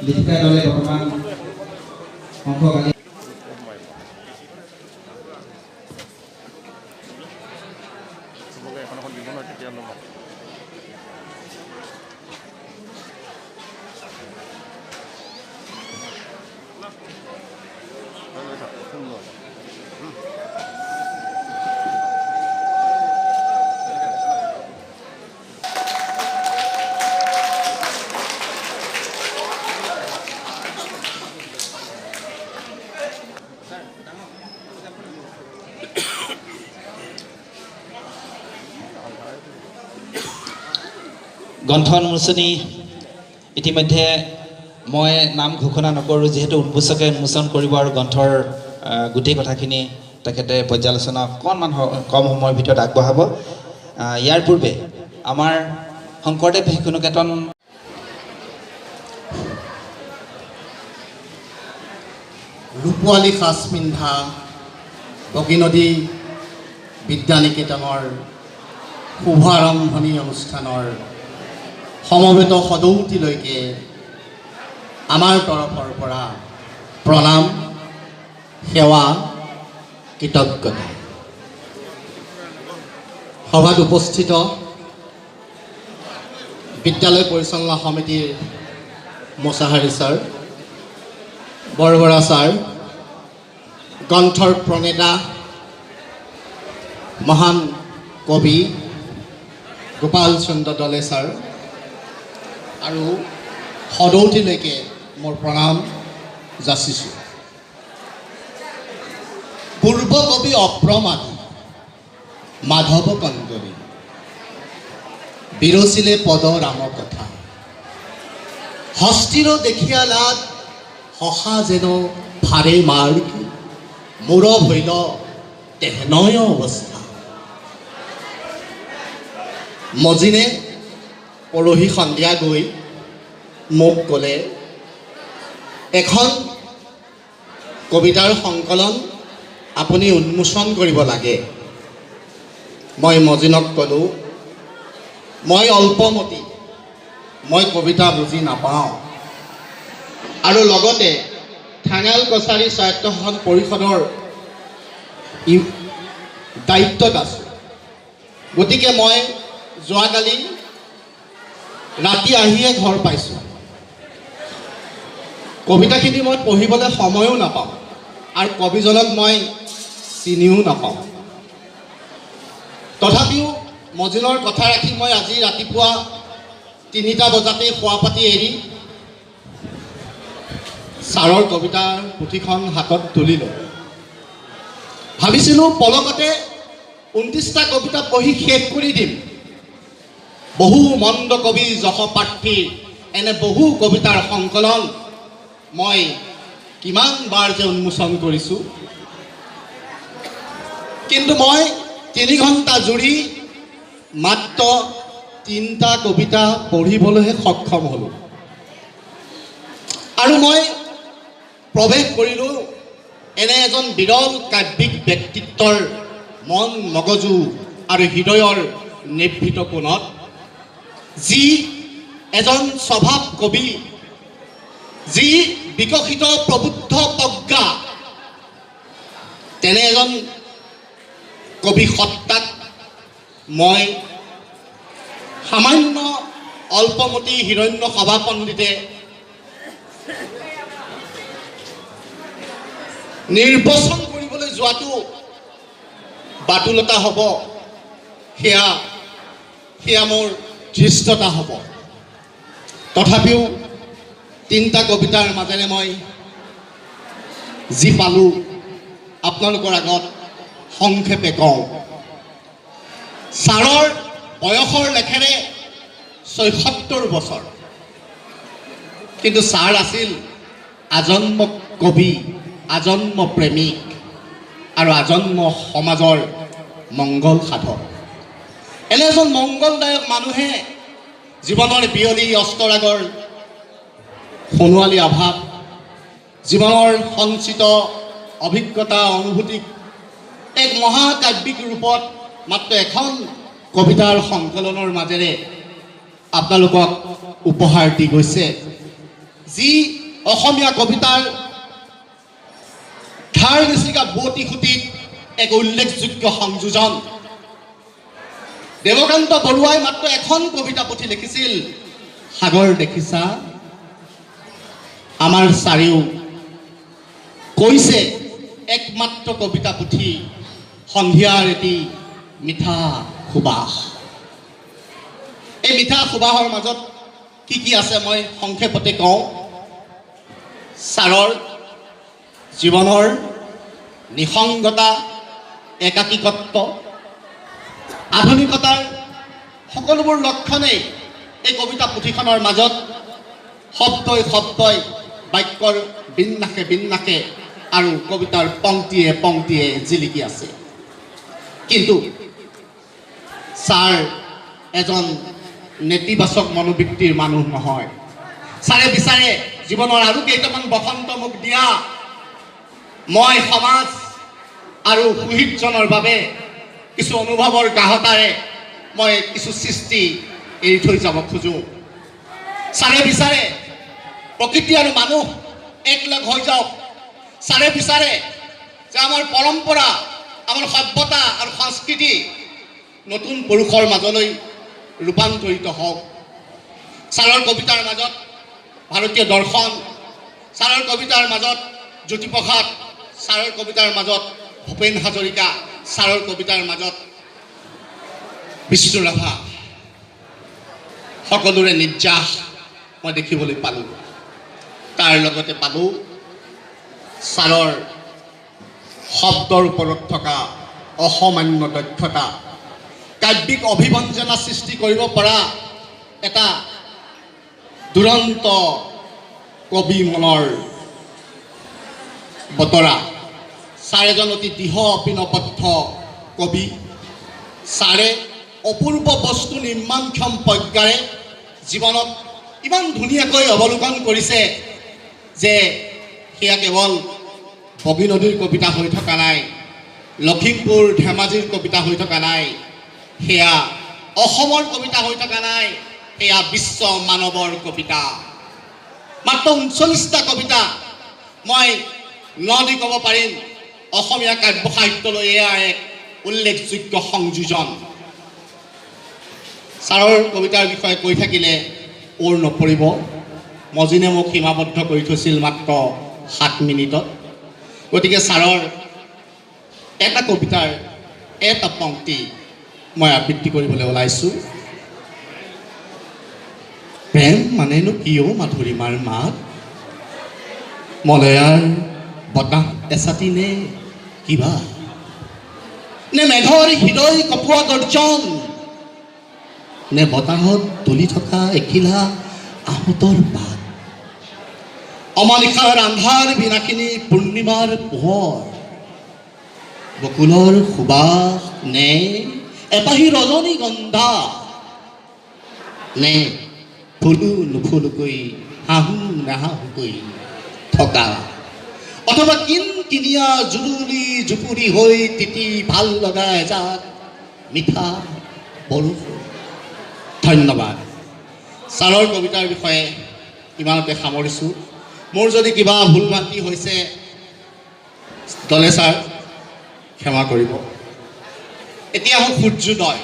লিখিকা দলে বৰ্তমান অংশগ্ৰহণ গ্ৰন্থ উন্মোচনী ইতিমধ্যে মই নাম ঘোষণা নকৰোঁ, যিহেতু উন্মোচকে উন্মোচন কৰিব আৰু গ্ৰন্থৰ গোটেই কথাখিনি তেখেতে পৰ্যালোচনা অকণমান কম সময়ৰ ভিতৰত আগবঢ়াব। ইয়াৰ পূৰ্বে আমাৰ শংকৰদেৱ শিশুনিকেতন ৰূপোৱালী সাজ পিন্ধা বগীনদী বিদ্যানিকেতনৰ শুভাৰম্ভণি অনুষ্ঠানৰ সমবেত সদৌতিলৈকে আমাৰ তৰফৰ পৰা প্ৰণাম, সেৱা, কৃতজ্ঞতা। সভাত উপস্থিত বিদ্যালয় পৰিচালনা সমিতিৰ মোচাহাৰী ছাৰ, বৰবৰা ছাৰ, গ্ৰন্থৰ প্ৰণেতা মহান কবি গোপাল চন্দ্ৰ দলে ছাৰ আৰু সদৌতিলৈকে মোৰ প্ৰণাম যাচিছোঁ। পূৰ্ব কবি অপ্ৰমাদী মাধৱ কন্দলী বিৰচিলে পদ ৰাম কথা, হস্তিৰ দেখিয়ালাত সখা যেন ফাৰে মাৰ্গ, মূৰ ভৈল তেহনয় অৱস্থা। মজিনে পৰহি সন্ধিয়া গৈ মোক ক'লে, এখন কবিতাৰ সংকলন আপুনি উন্মোচন কৰিব লাগে। মই মজিনক ক'লোঁ, মই অল্পমতি, মই কবিতা বুজি নাপাওঁ আৰু লগতে থাঙাল কছাৰী স্বায়ত্তশাসন পৰিষদৰ দায়িত্বত আছোঁ। গতিকে মই যোৱাকালি ৰাতি আহিয়ে ঘৰ পাইছোঁ। কবিতাখিনি মই পঢ়িবলৈ সময়ো নাপাওঁ আৰু কবিজনক মই চিনিও নাপাওঁ। তথাপিও মজিনৰ কথা ৰাখি মই আজি ৰাতিপুৱা 3টা বজাতেই শোৱা পাতি এৰি ছাৰৰ কবিতাৰ পুথিখন হাতত তুলিলোঁ। ভাবিছিলোঁ পলকতে 29টা কবিতা পঢ়ি শেষ কৰি দিম। বহু মন্দ কবি যশপাৰ্থীৰ এনে বহু কবিতাৰ সংকলন মই কিমান বাৰ যে উন্মোচন কৰিছোঁ, কিন্তু মই 3 ঘণ্টা জুৰি মাত্ৰ 3টা কবিতা পঢ়িবলৈহে সক্ষম হ'লোঁ। আৰু মই প্ৰৱেশ কৰিলোঁ এনে এজন বিৰল কাব্যিক ব্যক্তিত্বৰ মন, মগজু আৰু হৃদয়ৰ নিভৃত কোণত, যি এজন স্বভাৱ কবি, যি বিকশিত প্ৰবুদ্ধ প্ৰজ্ঞা, তেনে এজন কবি সত্তাক মই সামান্য অল্পমতি হিৰণ্য সভা পণ্ডিতে নিৰ্বাচন কৰিবলৈ যোৱাটো বাতুলতা হ'ব, সেয়া মোৰ ধৃষ্টতা হ'ব। তথাপিও 3টা কবিতাৰ মাজেৰে মই যি পালোঁ আপোনালোকৰ আগত সংক্ষেপে কওঁ। ছাৰৰ বয়সৰ লেখেৰে ৭৬ বছৰ, কিন্তু ছাৰ আছিল আজন্ম কবি, আজন্ম প্ৰেমিক আৰু আজন্ম সমাজৰ মংগল সাধক। এনে এজন মংগলদায়ক মানুহে জীৱনৰ বিয়লি অস্তৰাগৰ সোণোৱালী আভাত জীৱনৰ সঞ্চিত অভিজ্ঞতা অনুভূতিক এক মহাকাব্যিক ৰূপত মাত্ৰ এখন কবিতাৰ সংকলনৰ মাজেৰে আপোনালোকক উপহাৰ দি গৈছে, যি অসমীয়া কবিতাৰ ধাৰ নিচিকা বুৱতী খুঁটিত এক উল্লেখযোগ্য সংযোজন। দেৱকান্ত বৰুৱাই মাত্ৰ এখন কবিতা পুথি লিখিছিল, সাগৰ দেখিছা। আমাৰ চাৰিও কৈছে একমাত্ৰ কবিতা পুথি, সন্ধিয়াৰ এটি মিঠা সুবাস। এই মিঠা সুবাসৰ মাজত কি কি আছে মই সংক্ষেপতে কওঁ। ছাৰৰ জীৱনৰ নিসংগতা, একাকীকত্ব, আধুনিকতাৰ সকলোবোৰ লক্ষণেই এই কবিতা পুথিখনৰ মাজত শব্দই শব্দই, বাক্যৰ বিন্যাসে বিন্যাসে আৰু কবিতাৰ পংক্তিয়ে পংক্তিয়ে জিলিকি আছে। কিন্তু ছাৰ এজন নেতিবাচক মনোবৃত্তিৰ মানুহ নহয়। ছাৰে বিচাৰে জীৱনৰ আৰু কেইটামান বসন্ত মোক দিয়া, মই সমাজ আৰু সুহৃদজনৰ বাবে কিছু অনুভৱৰ গাহতাৰে মই কিছু সৃষ্টি এৰি থৈ যাব খোজোঁ। ছাৰে বিচাৰে প্ৰকৃতি আৰু মানুহ একলগ হৈ যাওক। ছাৰে বিচাৰে যে আমাৰ পৰম্পৰা, আমাৰ সভ্যতা আৰু সংস্কৃতি নতুন পুৰুষৰ মাজলৈ ৰূপান্তৰিত হওক। ছাৰৰ কবিতাৰ মাজত ভাৰতীয় দৰ্শন, ছাৰৰ কবিতাৰ মাজত জ্যোতিপ্ৰসাদ, ছাৰৰ কবিতাৰ মাজত ভূপেন হাজৰিকা, ছাৰৰ কবিতাৰ মাজত বিষ্ণু ৰাভা, সকলোৰে নিৰ্যাস মই দেখিবলৈ পালোঁ। তাৰ লগতে পালোঁ ছাৰৰ শব্দৰ ওপৰত থকা অসামান্য দক্ষতা, কাব্যিক অভিব্যঞ্জনা সৃষ্টি কৰিব পৰা এটা দুৰন্ত কবি মনৰ বতৰা। ছাৰ এজন অতি দৃঢ় অপিনবদ্ধ কবি। ছাৰে অপূৰ্ব বস্তু নিৰ্মাণক্ষম প্ৰজ্ঞাৰে জীৱনত ইমান ধুনীয়াকৈ অৱলোকন কৰিছে যে সেয়া কেৱল বগী নদীৰ কবিতা হৈ থকা নাই, লখিমপুৰ ধেমাজিৰ কবিতা হৈ থকা নাই, সেয়া অসমৰ কবিতা হৈ থকা নাই, সেয়া বিশ্ব মানৱৰ কবিতা। মাত্ৰ 39টা কবিতা মই নদি ক'ব পাৰিম। অসমীয়া কাব্য সাহিত্যলৈ এয়া এক উল্লেখযোগ্য সংযোজন। ছাৰৰ কবিতাৰ বিষয়ে কৈ থাকিলে ওৰ নপৰিব। মজিনে মোক সীমাবদ্ধ কৰি থৈছিল মাত্ৰ 7 মিনিটত। গতিকে ছাৰৰ এটা কবিতাৰ এটা পংক্তি মই আবৃত্তি কৰিবলৈ ওলাইছোঁ। প্ৰেম মানেনো কিয় মাধুৰীমাৰ মাত, মলয়াৰ বতাহ এচাতি নে কিবা, নে মেঘৰ হৃদয় কপোৱা গৰ্জন, নে বতাহত তুলি থকা এখিলা আহতৰ পাত, অমানিশাৰ আন্ধাৰ বিনাশিনী পূৰ্ণিমাৰ পোহৰ, বকুলৰ সুবাস নে এপাহি ৰজনীগন্ধা, নে ফুলো নুফুলকৈ হাঁহো নাহাঁহোকৈ থকা, অথবা কিনকিনীয়া জুৰুলি জুপুৰি হৈ তিতি ভাল লগা এজাক মিঠা বৰষুণ। ধন্যবাদ। ছাৰৰ কবিতাৰ বিষয়ে ইমানতে সামৰিছোঁ। মোৰ যদি কিবা ভুল ভ্ৰান্তি হৈছে দলে ছাৰ ক্ষমা কৰিব। এতিয়া আহোঁ সূৰ্যোদয়।